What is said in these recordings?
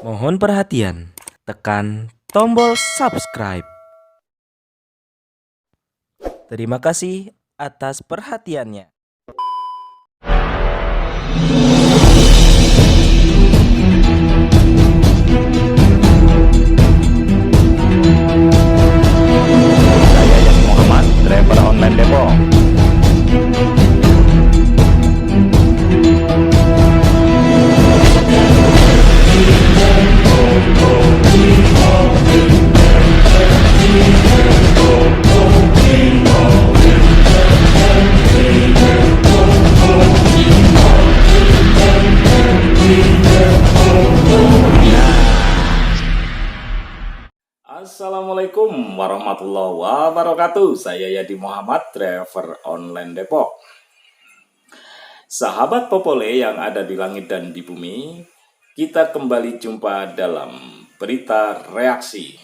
Mohon perhatian, tekan tombol subscribe. Terima kasih atas perhatiannya. Saya Yati Muhammad, driver online Depok. Assalamualaikum warahmatullahi wabarakatuh. Saya Yadi Muhammad, driver online Depok. Sahabat Popole yang ada di langit dan di bumi, kita kembali jumpa dalam berita reaksi.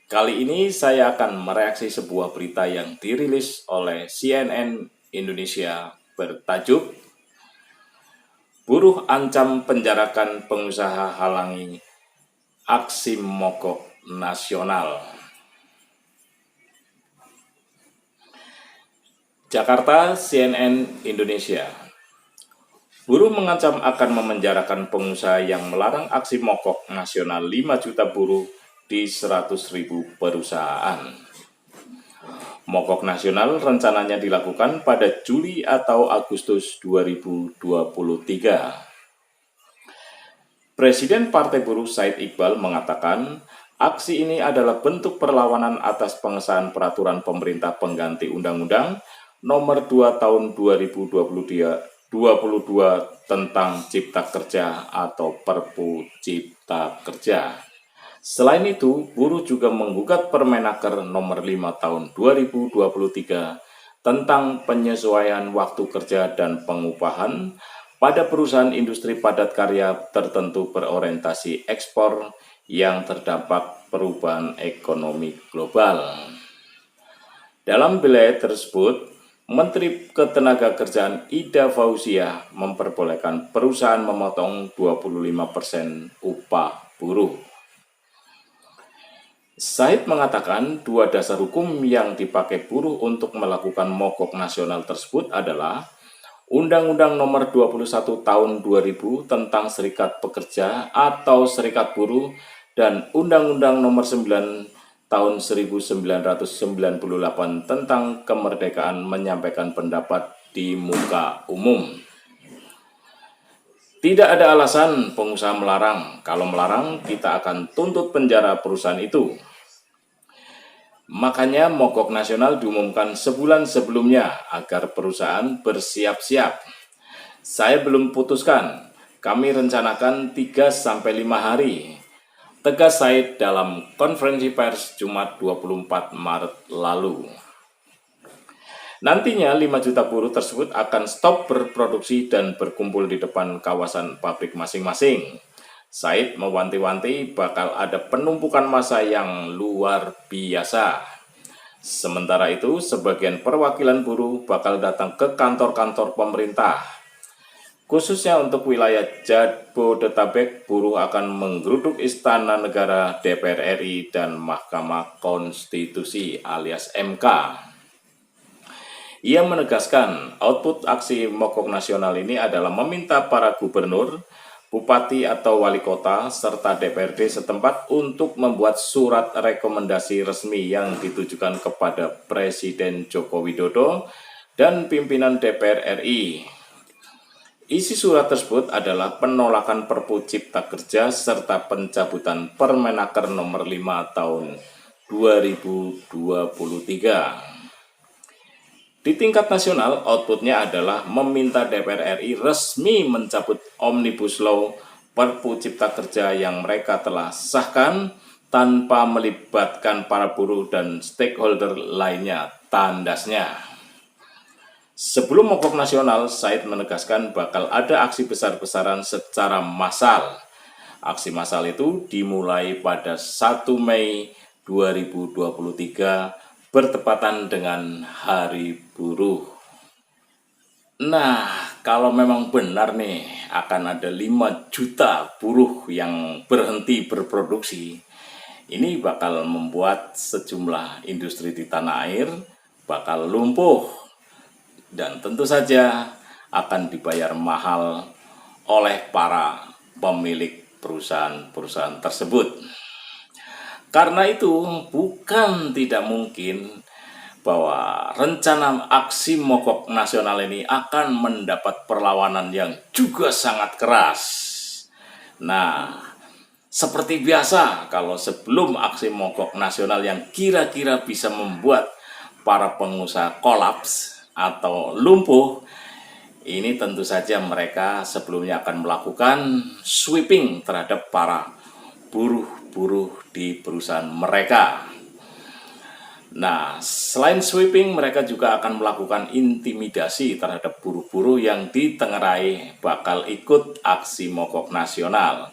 Kali ini saya akan mereaksi sebuah berita yang dirilis oleh CNN Indonesia bertajuk Buruh ancam penjarakan pengusaha halangi aksi mogok nasional. Jakarta, CNN Indonesia. Buruh mengancam akan memenjarakan pengusaha yang melarang aksi mogok nasional 5 juta buruh di 100.000 perusahaan. Mogok nasional rencananya dilakukan pada Juli atau Agustus 2023. Presiden Partai Buruh Said Iqbal mengatakan, aksi ini adalah bentuk perlawanan atas pengesahan peraturan pemerintah pengganti Undang-Undang Nomor 2 Tahun 2022 tentang Cipta Kerja atau Perpu Cipta Kerja. Selain itu, buruh juga menggugat Permenaker Nomor 5 Tahun 2023 tentang penyesuaian waktu kerja dan pengupahan pada perusahaan industri padat karya tertentu berorientasi ekspor yang terdampak perubahan ekonomi global. Dalam wilayah tersebut, Menteri Ketenagakerjaan Ida Fauziah memperbolehkan perusahaan memotong 25% upah buruh. Said mengatakan dua dasar hukum yang dipakai buruh untuk melakukan mogok nasional tersebut adalah Undang-Undang Nomor 21 Tahun 2000 tentang Serikat Pekerja atau Serikat Buruh dan Undang-Undang Nomor 9 Tahun 1998 tentang kemerdekaan menyampaikan pendapat di muka umum. Tidak ada alasan pengusaha melarang. Kalau melarang, kita akan tuntut penjara perusahaan itu. Makanya mogok nasional diumumkan sebulan sebelumnya agar perusahaan bersiap-siap. Saya belum putuskan, kami rencanakan 3-5 hari. Tegas Said dalam konferensi pers Jumat 24 Maret lalu. Nantinya 5 juta buruh tersebut akan stop berproduksi dan berkumpul di depan kawasan pabrik masing-masing. Said mewanti-wanti bakal ada penumpukan massa yang luar biasa. Sementara itu, sebagian perwakilan buruh bakal datang ke kantor-kantor pemerintah. Khususnya untuk wilayah Jabodetabek, buruh akan menggeruduk Istana Negara, DPR RI, dan Mahkamah Konstitusi alias MK. Ia menegaskan output aksi mogok nasional ini adalah meminta para gubernur, bupati atau wali kota, serta DPRD setempat untuk membuat surat rekomendasi resmi yang ditujukan kepada Presiden Joko Widodo dan pimpinan DPR RI. Isi surat tersebut adalah penolakan Perpu Cipta Kerja serta pencabutan Permenaker Nomor 5 Tahun 2023. Di tingkat nasional, outputnya adalah meminta DPR RI resmi mencabut Omnibus Law Perpu Cipta Kerja yang mereka telah sahkan tanpa melibatkan para buruh dan stakeholder lainnya, tandasnya. Sebelum mogok nasional, Said menegaskan bakal ada aksi besar-besaran secara massal. Aksi massal itu dimulai pada 1 Mei 2023 bertepatan dengan Hari Buruh. Nah, kalau memang benar nih akan ada 5 juta buruh yang berhenti berproduksi, ini bakal membuat sejumlah industri di tanah air bakal lumpuh dan tentu saja akan dibayar mahal oleh para pemilik perusahaan-perusahaan tersebut. Karena itu bukan tidak mungkin bahwa rencana aksi mogok nasional ini akan mendapat perlawanan yang juga sangat keras. Nah, seperti biasa kalau sebelum aksi mogok nasional yang kira-kira bisa membuat para pengusaha kolaps atau lumpuh, ini tentu saja mereka sebelumnya akan melakukan sweeping terhadap para buruh-buruh di perusahaan mereka. Nah, selain sweeping, mereka juga akan melakukan intimidasi terhadap buruh-buruh yang ditengarai bakal ikut aksi mogok nasional.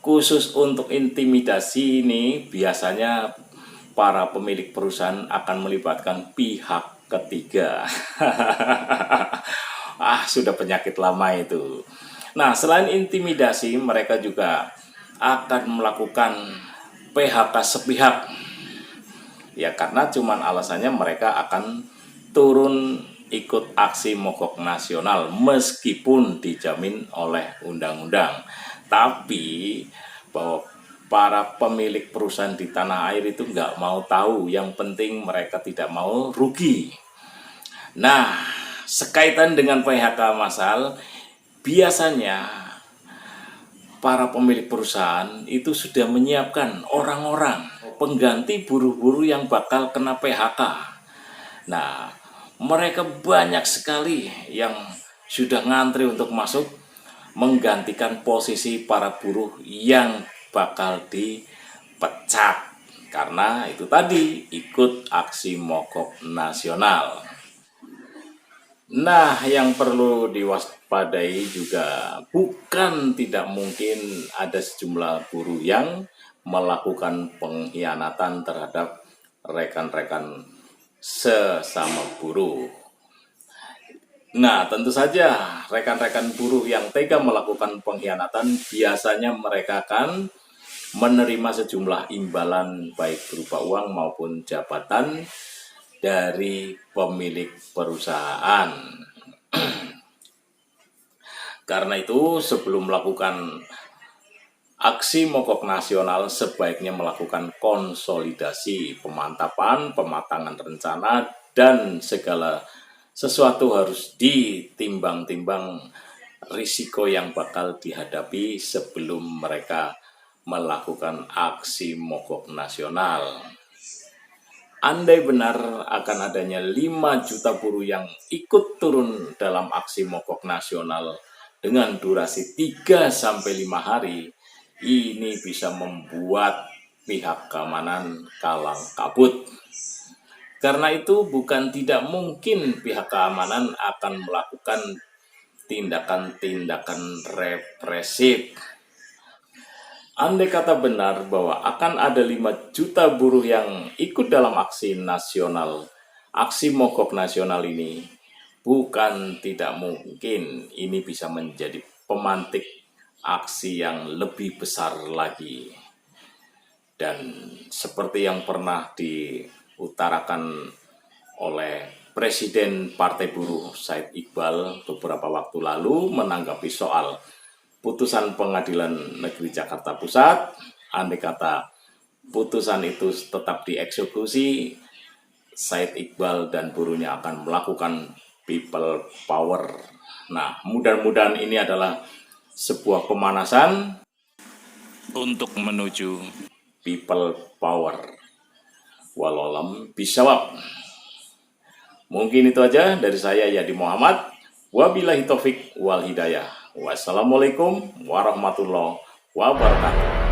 Khusus untuk intimidasi ini, biasanya para pemilik perusahaan akan melibatkan pihak ketiga. Sudah penyakit lama itu. Nah, selain intimidasi, mereka juga akan melakukan PHK sepihak. Ya karena cuman alasannya mereka akan turun ikut aksi mogok nasional meskipun dijamin oleh undang-undang. Tapi bahwa para pemilik perusahaan di tanah air itu nggak mau tahu, yang penting mereka tidak mau rugi. Nah, sekaitan dengan PHK massal, biasanya para pemilik perusahaan itu sudah menyiapkan orang-orang pengganti buruh-buruh yang bakal kena PHK. Nah, mereka banyak sekali yang sudah ngantri untuk masuk menggantikan posisi para buruh yang bakal dipecat. Karena itu tadi ikut aksi mogok nasional. Nah, yang perlu diwaspadai juga bukan tidak mungkin ada sejumlah buruh yang melakukan pengkhianatan terhadap rekan-rekan sesama buruh. Nah, tentu saja rekan-rekan buruh yang tega melakukan pengkhianatan biasanya mereka akan menerima sejumlah imbalan baik berupa uang maupun jabatan dari pemilik perusahaan. Karena itu sebelum melakukan aksi mogok nasional sebaiknya melakukan konsolidasi, pemantapan, pematangan rencana, dan segala sesuatu harus ditimbang-timbang risiko yang bakal dihadapi sebelum mereka melakukan aksi mogok nasional. Andai benar akan adanya 5 juta buruh yang ikut turun dalam aksi mogok nasional dengan durasi 3-5 hari, ini bisa membuat pihak keamanan kalang kabut. Karena itu bukan tidak mungkin pihak keamanan akan melakukan tindakan-tindakan represif. Andai kata benar bahwa akan ada 5 juta buruh yang ikut dalam aksi nasional, aksi mogok nasional ini, bukan tidak mungkin ini bisa menjadi pemantik aksi yang lebih besar lagi. Dan seperti yang pernah diutarakan oleh Presiden Partai Buruh Said Iqbal beberapa waktu lalu menanggapi soal putusan Pengadilan Negeri Jakarta Pusat, andai kata putusan itu tetap dieksekusi, Said Iqbal dan buruhnya akan melakukan people power. Nah, mudah-mudahan ini adalah sebuah pemanasan untuk menuju people power. Wallahualam bishawab. Mungkin itu aja dari saya, Yadi Muhammad. Wabillahi taufik wal hidayah. Wassalamualaikum warahmatullahi wabarakatuh.